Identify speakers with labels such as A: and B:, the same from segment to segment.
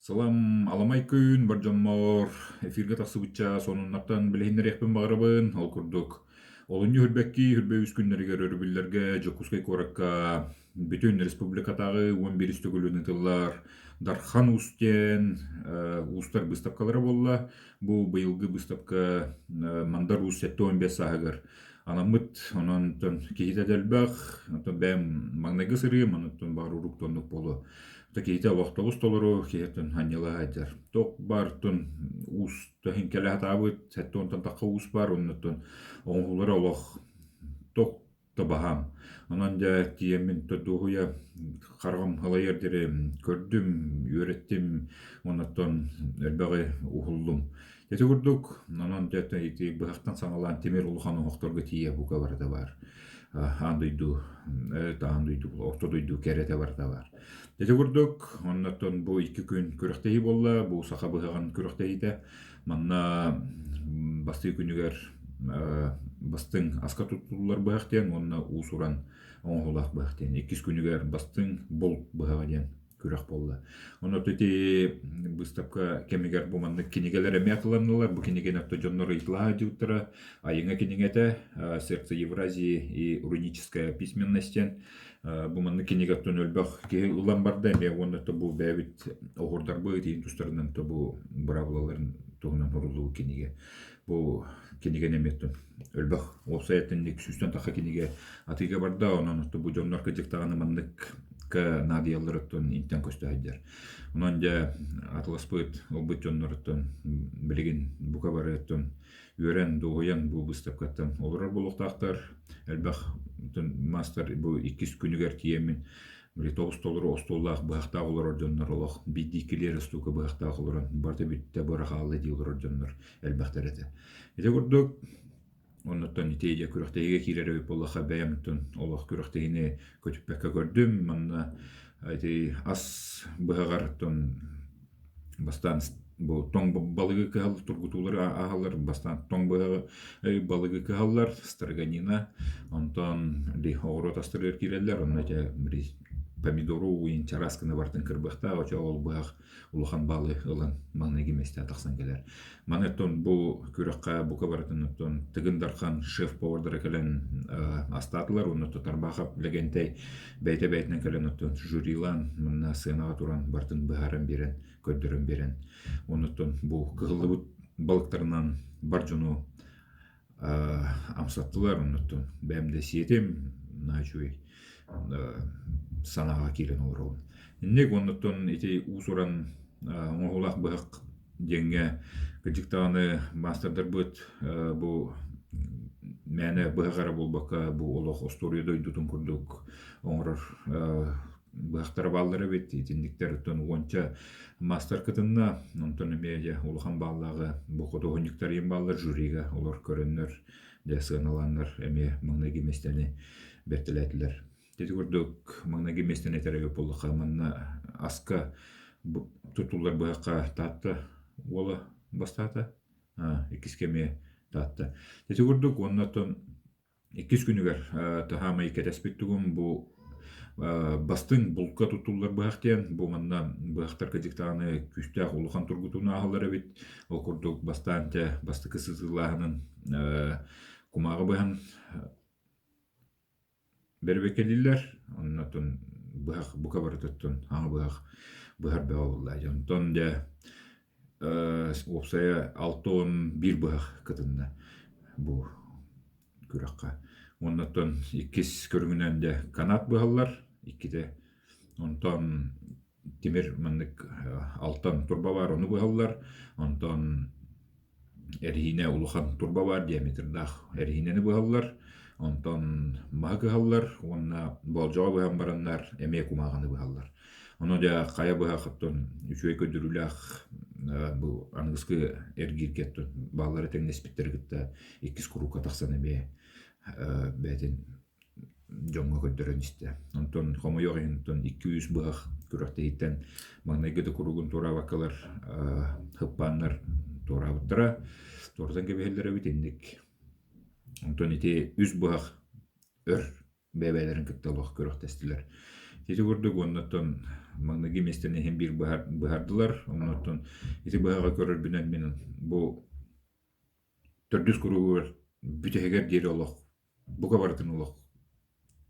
A: Салам аламай күн баржаммор эфирге тахсыбытча сонуннаттан билехиннерехпин багырабын ол курдук. Олунью хүрбекки хүрбе үс күннеригер өрүбүллерге жокускай коракка бүтүн республикатагы 11 түгүлүнү тыллар Дархан устен устар выставкалары болла. Бу быйылгы выставка мандар ус 7-15 сагыр. Анамыт онон кихите делбах, бәм магнайгы сыры, маныттан бар урук тоннук болу. Такие лохтогус толору киһитин ханьяла хайдер. Ток бар тун ус тохин келе хатабыт, сәттон тантакка ус бар, оннотон оңхулар олох ток табахам. Онан да киемин тодугуя каргам халайердере көрдүм, үйреттим, оннотон элбеге ухулдум. Тети курдук, онан да ити бахтан саналан темир улухан охторго тие бука барда бар. Андойду, андойду, ортодойду керете барда бар. Тети курдук, оннотон бу 2 күн күрөхтеһи болла, бу саха быһаган күрөхтеһите. Манна басты күнүгер бастың аска туттулар быһактен, онна уусуран оңолак быһактен. 2 күнүгер бастың бол быһагаден күрөх болла. Онно тети выставка кемигер бу манны кинигелер эмиатланылар, бу киниген атто жоннор итлаа диуттара, айыңа кинигете сердце Евразии и руническая письменностен. Бу манны кинигаттон өлбөх ки улан барда, ме оннотто бу бэбит огурдар быйт индустарынан то бу бравлаларын тугунан урулуу киниге. Бу киниген эметтен өлбөх олсаятынник сүстен таха киниге атыга барда, онон бу жоннор кыжыктаганы маннык к надиялларыттон интен көстөйдер. Онон да атласпыт олбут жоннорыттон билигин бука барыттон үйрен дугуян бу выставкаттан олорор болуктактар. Элбэх мастер бу 2 күнүгер киемин били 9 толору остоллах бахта олорор жоннор олох бидикилер стука бахта олорон барда битте барахалы дилор жоннор элбэхтерете. Эте курдук оннотон итеге күрөхтеге киреребит боллаха бәямтон олох күрөхтегини көтүппекке көрдүм. Манна айти ас быһагартон бастан бу тоң балыгы кал тургутулар агалар бастан тоң балыгы каллар старганина онтон ди огрот астырыр киреллер оннате бир помидору уин чарасканы бартын кырбахта очо ол бах улахан балы ылан манныги месте атаксан келер. Манеттон бу күрөккө бука баратынтон тыгындархан шеф повардар келен астатлар онното тарбахап легентей бейте-бейтнен келен оттон журилан мына сынага туран бартын быхаран берен көддөрөн берен. Оннотон бу кыгылыбыт балыктарынан бар жону амсаттылар. Оннотон бәмде сиетем начуй санага кирен орон. Иннек оннотон ити усуран оңолак быхак денге кыжыктаганы мастердар быт бу мәне быхагара болбака бу олох осторийдой дутун курдук оңрор быхактар баллары бит итиндиктерден онча мастер кытынна онтон медиа улахан баллагы бу кодогониктар ем баллар жюрига олор көрөннөр де сыналаннар эме маңныги местени бертелетилер. Тети курдук маңныги местени теребе боллака манна аска тутулар быхакка татта ола бастата 2 кеме татта. Тети курдук оннотон 2 күнүгер тахамай кетеспиттигим бу бастың булка тутулар быхактен бу манна быхактар кыжыктаганы күстәк улухан тургутуна агалар бит. Ол курдук бастанте басты кысызылаһынын кумагы быхан бербекелилер. Оннотон быхак бука барытыттон аңа быхак быхар бааллар. Онтон да опсая 6-1 быхак кытында бу күрөккө. Оннотон 2 көрүнгүнөн да канат быхаллар 2-те. Онтон темир маннык алтан турба бар, ону быхаллар. Онтон эрихине улухан турба бар, диаметрдах эрихинени быхаллар. Онтон магыхаллар, онна болжоо быхан бараннар, эме кумаганы быхаллар. Ону да кая быхактон үчөй көдүрүлах бу аңгыскы эргиркеттон баллары теңнеспиттер гытта 2 курукка таксан эме бәтин жоңго көддөрөн исте. Онтон хомойогентон 200 быхак күрөктейтен маңнайгыды куругун турабакалар хыппаннар турабыттыра тордан кебеллери битинник. Онтон ити 100 быхак өр бебелерин кытталох көрөктестилер. Тети курдук оннотон маңныги местени hem bir быһардылар. Оннотон ити быһага көрөрбүнен мен бу төрдүс куруур бүтегер дери олох. Буга бартын олох.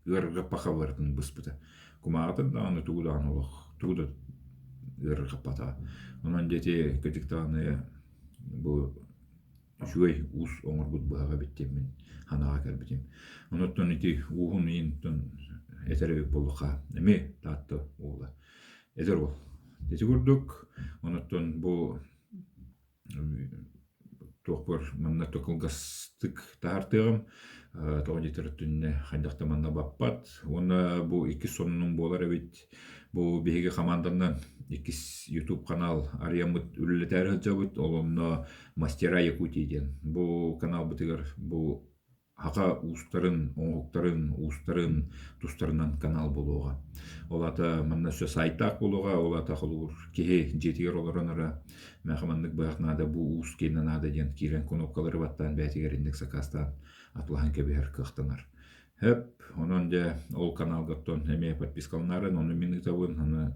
A: Ырга паха бартын быспыта. Кумаатын да аны тугудан олох. Тугуда ырга пата. Онан дети кытыктаны бу Шуй ус оңорбут быһага биттем мен ханага келбитим. Онуттан ити уһун иинтон этеребек болуха. Эми таатты ула. Эдер бол. Дети көрдүк. Онуттан бу тохпор манна токулгастык таартыгым. Тоодитерүттүнне хайдакта манна баппат. Оны бу 2 сонунун болар эбит. Бу биһиги командандан 2 YouTube канал Ариямыт үлелетер жабыт. Олонно Мастера Якутии ден. Бу канал бытыгар бу хака устарын, оңуктарын, устарын, тустарынан канал болуга. Олата манна сө сайтак болуга, олата холур кеһи жетигер олоронара мәхманнык быакнада бу ус кенанада ден кирен конопкалары баттан бәтигер индекс акастан атлахан кебер кыхтанар. Хеп, онон де ол канал готтон эме подпискалнарын, оны минутабын, аны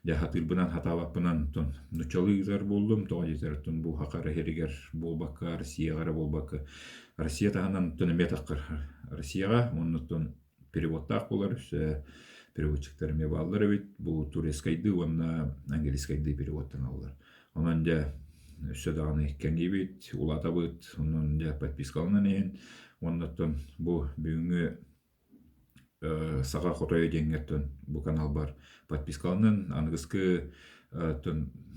A: де хатырбынан хатабаппынан тон нучалыгар болдум, тоға жетерттон бу хакара херигер болбакка, Россияга болбакка. Россия таханан тон эме таккар Россияга, оннотон переводтак болар, переводчиктер эме балдар бит, бу турецкайды, онна английскайды переводтан алдар. Онон де сөдаганы кенги бит, улата бит, онон де подпискалнан ен, оннотон бу бүгүнгү сага хотой деңгеттен бу канал бар подпискаланын ангыскы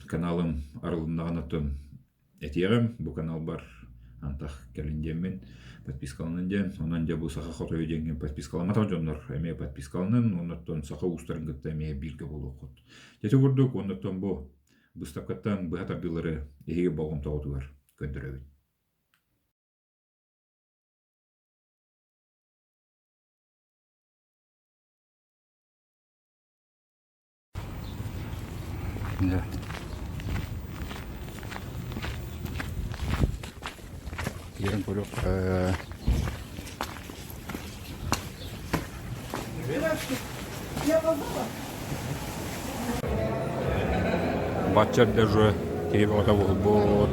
A: каналым арылыннагынатын этиерем бу канал бар антах келиндемен подпискаланын ден онан же бу сага хотой деңген подпискаламата жоннор эме подпискаланын оннотон сага устарын гытта эме бирге болуп жете көрдүк оннотон бу быстапкаттан быхатардылары эге болгон тоотугар көндүрөбүт. Да. Ярым полёк. Батчар даже тебе того бот.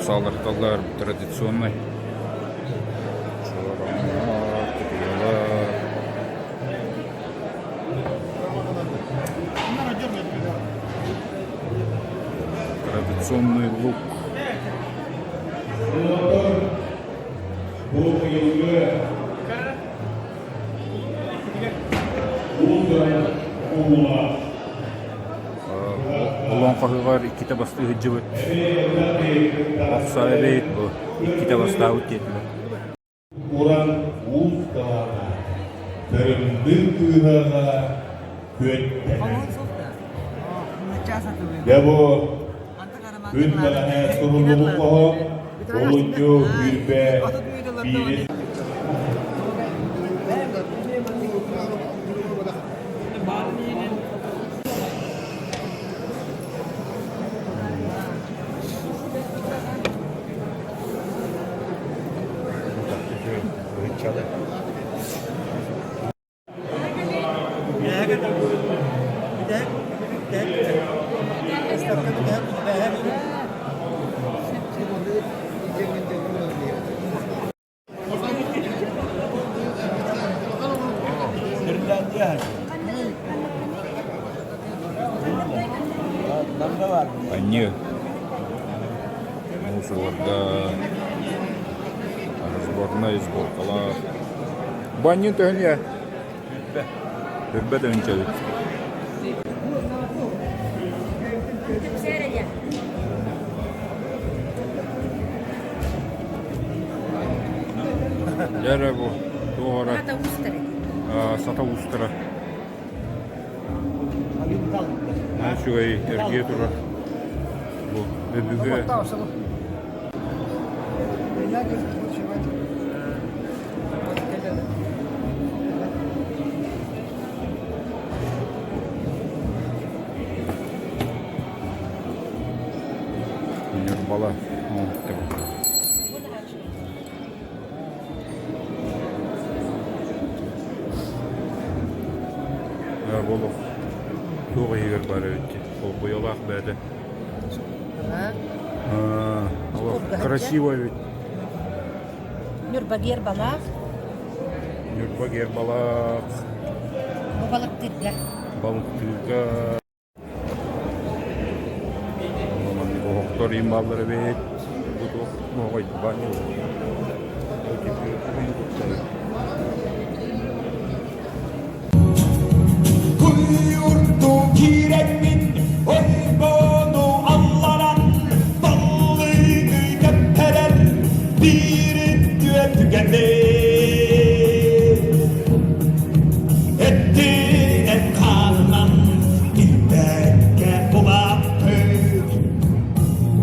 A: Оксалар традиционный. Традиционный лук. Улан қағығар икките басты ғыджыбыт. Оқса әбейт бұл. Икките басты ауыт етілі.
B: Уран уыз қалана. Түрімдің үйіға көттені. Дәбі үн баланы тұрылығы қоғым. Олынжу үрбе бейрес.
A: баня. Мусорларда. Разборная сборкалар. Баня төгүн. Үрбе төгүн чабыт. Järä bu tuora. Sata ustara. Şu ay ergiye tura. Bu bebüge. Bala. Болов. Туға егер бар өтті. Ол бұялақ бәді. Красиво ведь.
C: Нюрбагер балақ.
A: Нюрбагер балақ.
C: Bu balık tilga.
A: Balık tilga. Оқтор им баллары бет. Бұл оғайды баню.
D: Kuyurdu kiremin Oybonu allanan Dallıydı gökteler Biri düğe tükendi Etti en kanan Bir bekke bulattı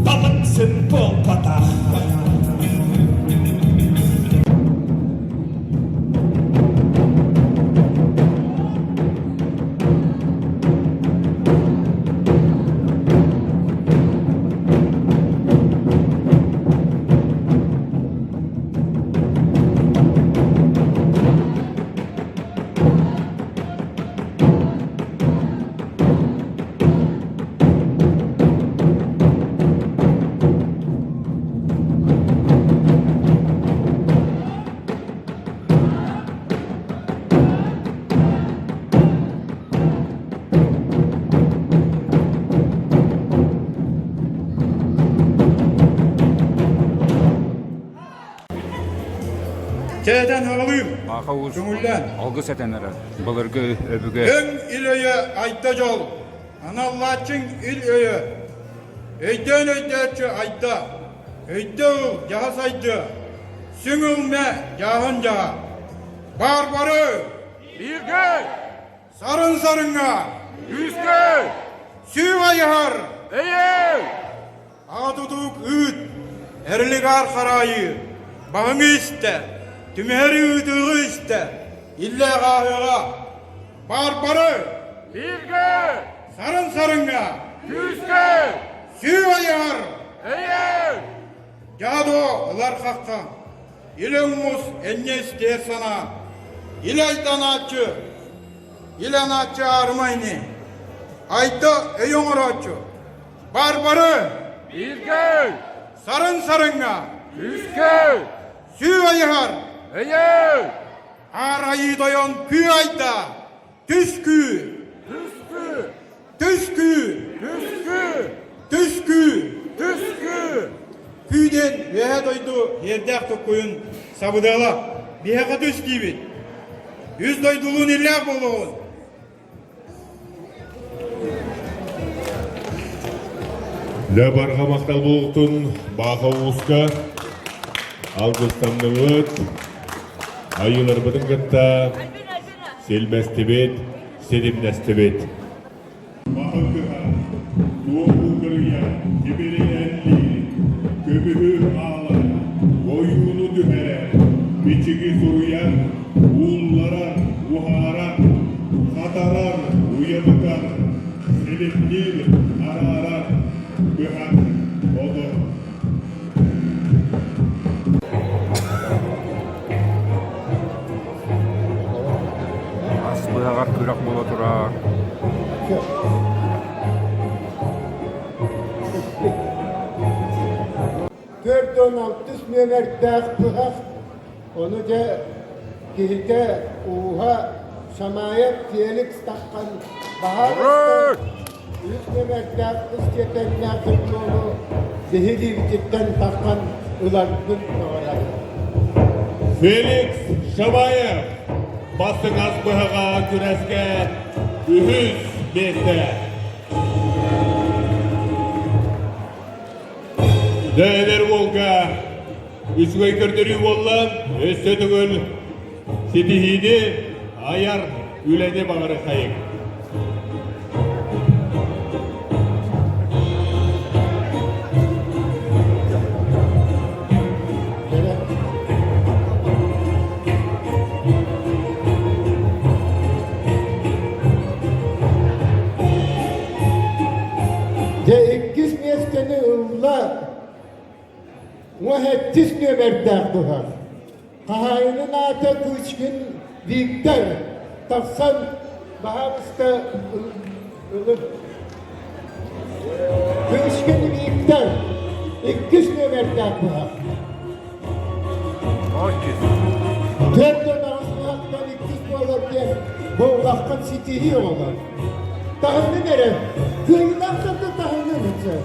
D: Balıksın bol patah
E: Çeyden havalıyım.
A: Ақауыз
E: Көңілден.
A: алғы сәтенері. Бұлырғы өбіге.
E: Ön il öyü aytta jol. Anallaçın il öyü. Öyden öyderçi aytta. Öyde ul jaha saydı. Süngülme jahın jaha. Barbarı.
A: Birge!
E: Sarın sarınga.
A: Yüzge!
E: Süv ayhar.
A: Eye!
E: Aduduk üt. Erligar karayı. Bağını iste. Tümheri üdüğü iste. İlle gahıra. Barbarı.
A: Birge!
E: Sarın sarınga.
A: Yüzge!
E: Süv ayhar.
A: Eye!
E: Jado ılar kakka. İlöngümüz enne ister sana. İlaydan açı. İlan açı armayını. Ayda öyoңur açı. Barbarı.
A: Birge!
E: Sarın sarınga.
A: Yüzge!
E: Süv ayhar.
A: Eye!
E: Arayı doyon kü ayda. Tüskü.
A: Tüskü!
E: Tüskü.
A: Tüskü!
E: Tüskü.
A: Tüskü!
E: Küyden vehe doydu yerdek tokuyun sabıdala. Biheqa tüskübit. Yüz doyduluğun illak boluğun.
B: Ләбарға мақтал болуқтың бақа уысқа алғыстанлығыт айылар бұдың ғытта селмәстебет, седемнәстебет. Бақа күға, туғы кірия, кебері әлі, көбігі ала, ойуыны дүхәрі, бичігі сұруян, уылларан, ухаран, қатаран, уябықан, селеттер, араран, Bühan oldu.
A: Asbıyağa kırak bola turar.
F: Dört on altmış memertah pıhak onu da gihite uha şamayet tiyelik takkan bahar
A: Vurur!
F: Üç nömertler kız yetenler kutluğunu zehirli vücuttan takan ılargın olarak.
B: Felix Şamayev basın asbıhaga güreske ühüz beste. Değer Volga üç göykürdürü bollan össe tügül sitihidi ayar ülede bağırı kayık.
F: De ikiz mesteni ıvla muhettis nömertler duhar. Kahayının ata kuşkin Viktor taksan bahavista ılıp kuşkin Viktor ikiz nömertler duhar. Dörtten ağzınaktan ikiz boğulurken boğulaktan sitihi olur. Tahını nere? Kıyıdan katı tahını nere?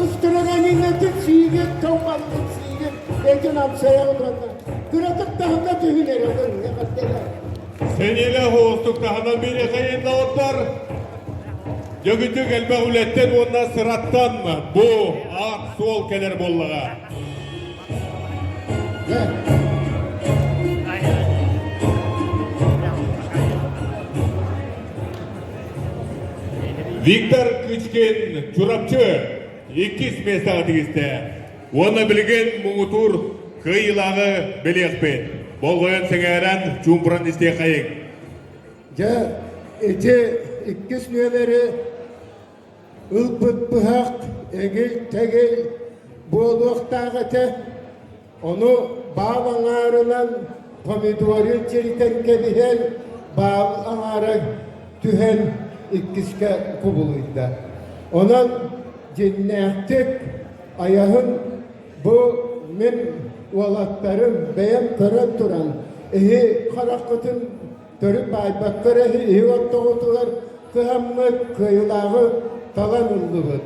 F: Istıraganinadı siğir, tavmalı siğir, ekin amsaya olanlar. Kıratık tahında tühü nere olur?
B: Senile hoğustuk tahına biri kayında otar. Jögütük elbe uletten ondan sırattan mı? Bu ak sol keler bollağa. Viktor Kıçkin çurapçı ikiz mesle atıgiste. Onu bilgen muğutur kıyılağı bilekpet. Bolgoyan sengeran çumpuran iste kayık.
F: Ja, ete ikiz nömeri ılpıt bıhak, egil tegil, boğuluqtağıtı, onu bağlanlarından pomidorun çeriten kebihel, bağlanlara tühen ikizke kubuluydu. Onun cinnettik ayağın bu min olatlarım beyan kıran turan, karakıtın törüp aybakları ehi ottuğutular, kıhammı kıyılağı talan ıldıvıd.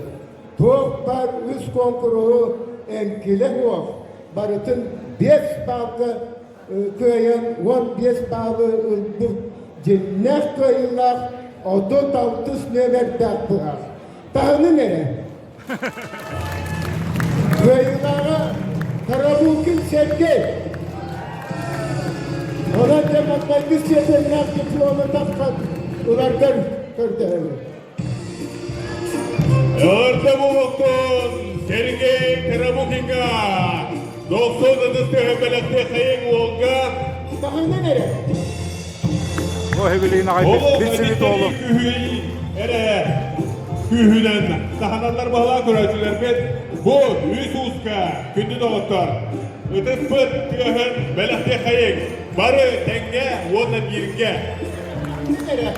F: Tuğuk bar üst konkuruğu enkile huok, barıtın 5 bağlı kıyan 15 bağlı ıldıv, cennet kıyılak, odo tavtız nömer dağpığa. Tahını nere? Kıyılağı Karabukin Sergey. Ona demakla bir seferler diplomu takkan ulardan kırdı.
B: Orta buldun Sergey Karabukinga. 90 adıstı hömbelekte kayık Volga.
F: Tahını nere?
A: O heviliğine kaybet. Bitsinit oğlum.
B: Kühünen sahanatlar bağlar kuracılar ben bu üç uska kündü doğutlar. Ötüp pıt tühün belekte kayık. Barı denge ondan yirge.
F: Nere?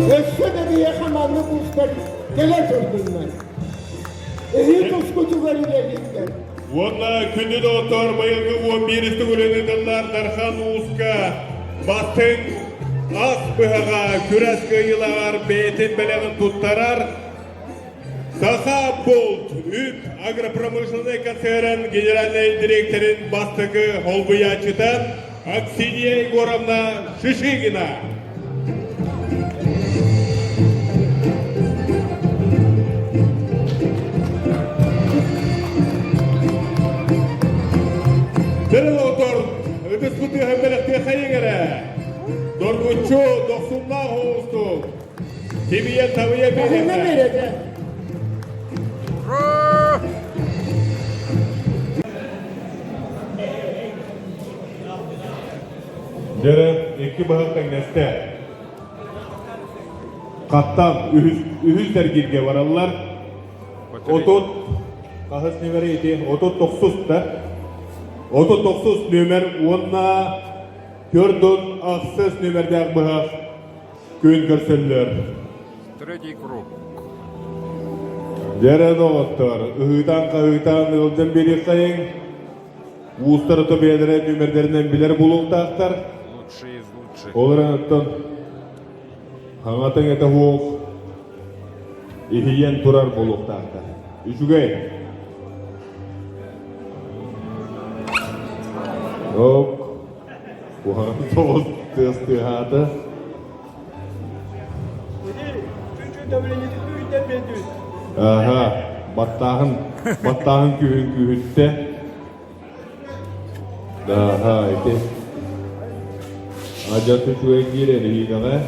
F: Össe de bir yakamanlı buzlar. Gele turdum ben. Ehi kuskucu verilecekler.
B: Onunla kündü doğutlar bayılgı 11 üstü gülünüdürler Darhan uska. Bastın as bıhaga küres kıyılar beytin beleğin tuttarar. Saha Bolt, ÜP Agropромышленный концерн генеральный директорин бастығы Холбуя читан Аксинья Егоровна Шишигина. Дәріл отыр, өтіс күті хөмбелікте қайыңыры. Доргучу, доқсумна хоğustu. Тибиен тавия
F: Tahını
B: береді.
F: nerede?
B: Dere iki bahaktan neste. Kattan ühüzler girge varallar. Otut kahıs nümeri iti. Otut 9 da. Otut 9 nümer onna gördün aksız nümerde bahak gün görsünler.
A: Третий круг.
B: Dere doğutlar. Ühüdan kahıdan ıldan beri kayın. Uğustarı tobiyelere nümerlerinden biler buluğ tağıtar.
A: Лучший из лучших.
B: Олар аттан хаңатын эте хуок İhiyen turar buluqtaqta. Üçügey. Yok. Bu hanım toz tığıstığadı. Aha, battağın kühütte. Daha ite. Acatı şuya girer hidaga.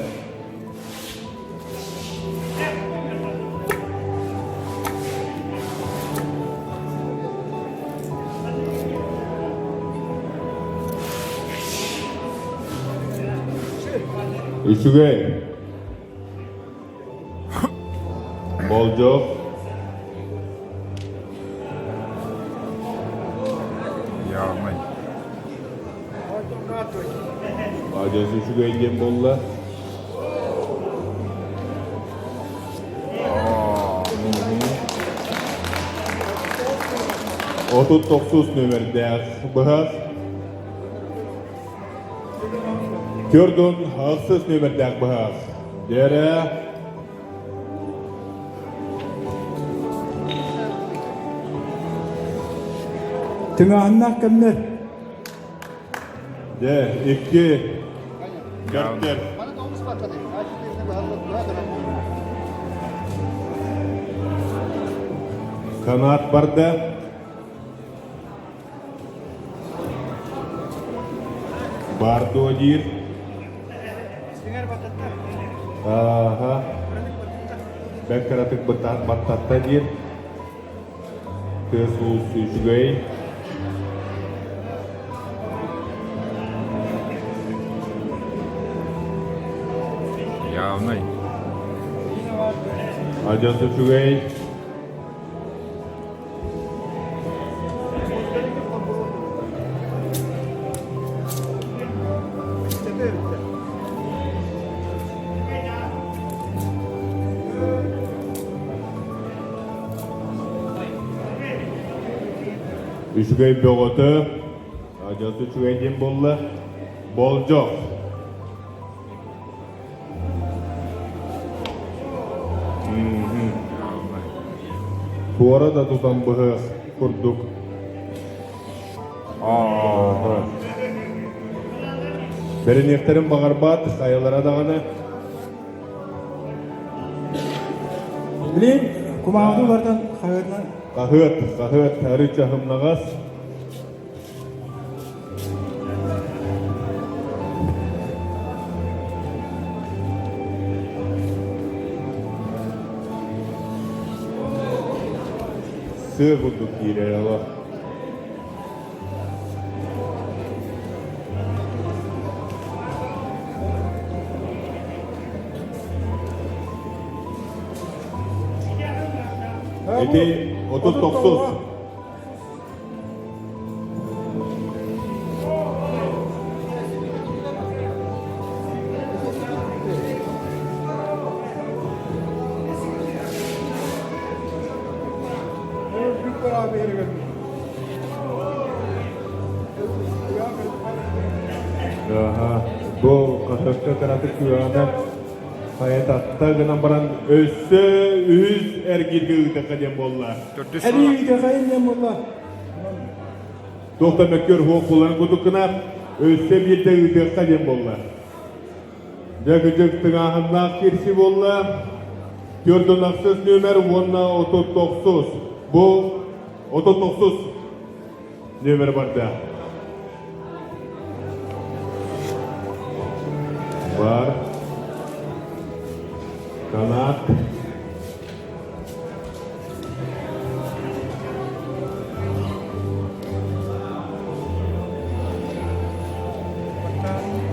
B: Üçüge. Bolcok.
A: Yağmay.
B: Acası üçüge ingen bolla. Otuz dokuz nömerde bıhaz. Gördün haksız nömerde bıhaz. Dere.
E: Tüngahınnak kimler?
B: De iki. Dörtler. Kanat barda. Bardo dir. Aha. Bekaratık battatta dir. Tesus üçgey.
A: Yağmay.
B: Acası üçgey. Üçgey boğutu. Acası üçgeyden bolla. Bolcok. Bu arada tutan bıhı kurduk. Berin ekterin bağırbat, sayılara dağını.
E: Bilin, kumağını vardan hayırına.
B: Kahıt, tarih çahımlağız. Sığ bulduk yine Allah. Edi 39. Aha, bu kasırtı karatık güvenler hayatatta gınambaran össü üz ergirgi ıtakadem bolla.
E: Eriyde kayınlem valla.
B: Doktor Mekkör hukukuların kutukuna össe bir de ıtakadem bolla. Dökücük tığahında kirsi bolla. Gördün aksız nömer 39. Bu 39 nömer barda. Var. Kanat.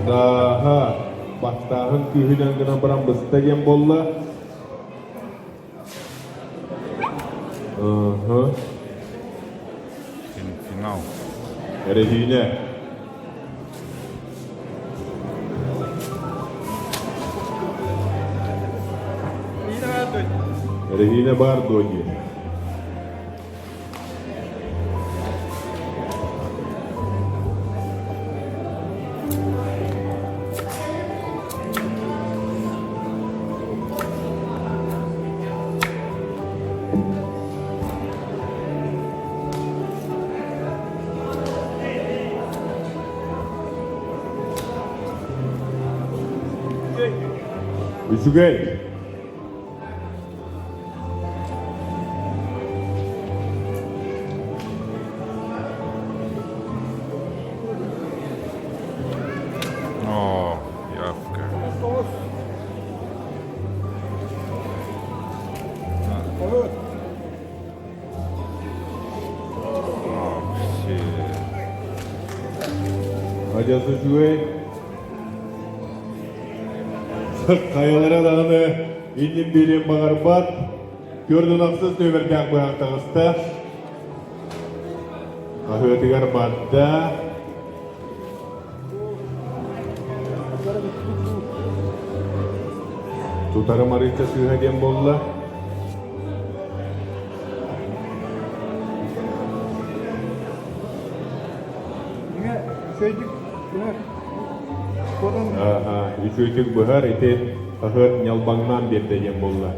B: Daha battağın kühünen gına baran bıstagem bolla. Aha.
A: Final.
B: Erehine. Erehine bar dogi. Üçügey.
A: О, явка.
B: Hacası Üçügey. Kayalara dağını indim bilim bağırbat. Gördün aksız nömerken bu haktağızda. Ahötigar badda. Tutarım arayınca suyu hediyem bolla. Aha, üçüncü bahar ite ahır nyalbangnan bir deyem bolla.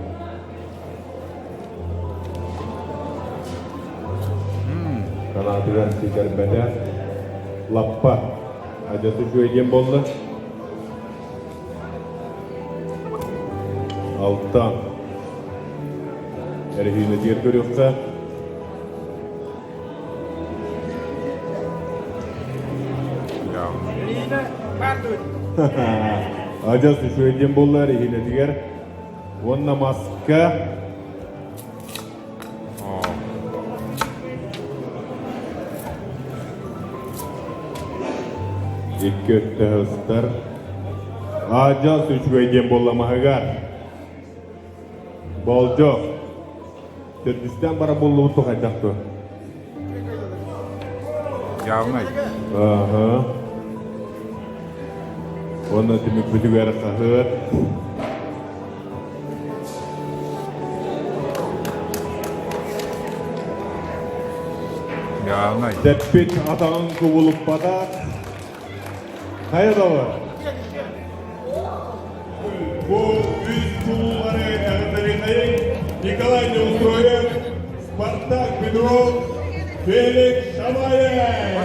B: Kanatıran sikar beda lappa. Acası şu hediyem bolla. Alttan. Erhiğini diğer görüyorsa. Acası şu hediyem bolla erhiğini diğer. Onna maska. İki ötte hıstar. Acası şu hediyem bolla mahagar. Boljo. Türkistan bara bollu untuk ajak tuh.
A: Явный.
B: Aha. Onu demek bütün gara kahır.
A: Явный.
B: Tepit atağın kovulup bada. Hayır da var. Bu üst kulları Katarинa'yı Николай Неустроев, Спартак Петров, Феликс Шамаев.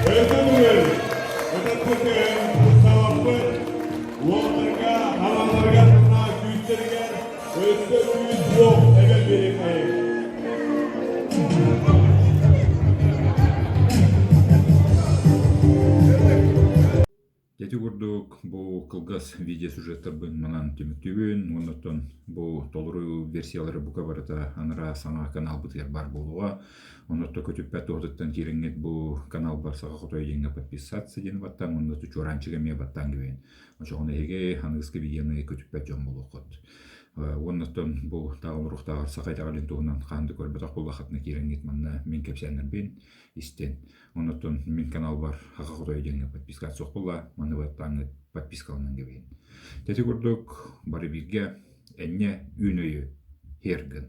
B: Özür Ötetbükün savabı Uğurlarga, havalarga, tırnağa güçlerge Özür büyük yok, evet birikmeyin.
A: Дети курдук бу кылгас видео сюжеттарбын манан түмүктүбүн, оннотон бу толуруу версиялары бука барата анара саңа канал бытыгар бар болуга, оннотто көтүппәт тоғдыттан кириңет бу канал бар сага котой денге подписаться ден баттан, оннотто чуранчыга ме баттан гибен. Ошоғына эге ханығызғы видеоны көтүппәт жон болуқот. Оннотон бу тағын рухтағар сақайтағалин туғынан қанды көрбетақ бұл вақытына кириңет манна мен кепсәнербен истен. Оннотон мен канал бар хақа котой денге подписка соқ болла, маны баттан подпискалынан гибен. Тети көрдік бары бирге әнне үйнөйі хергін.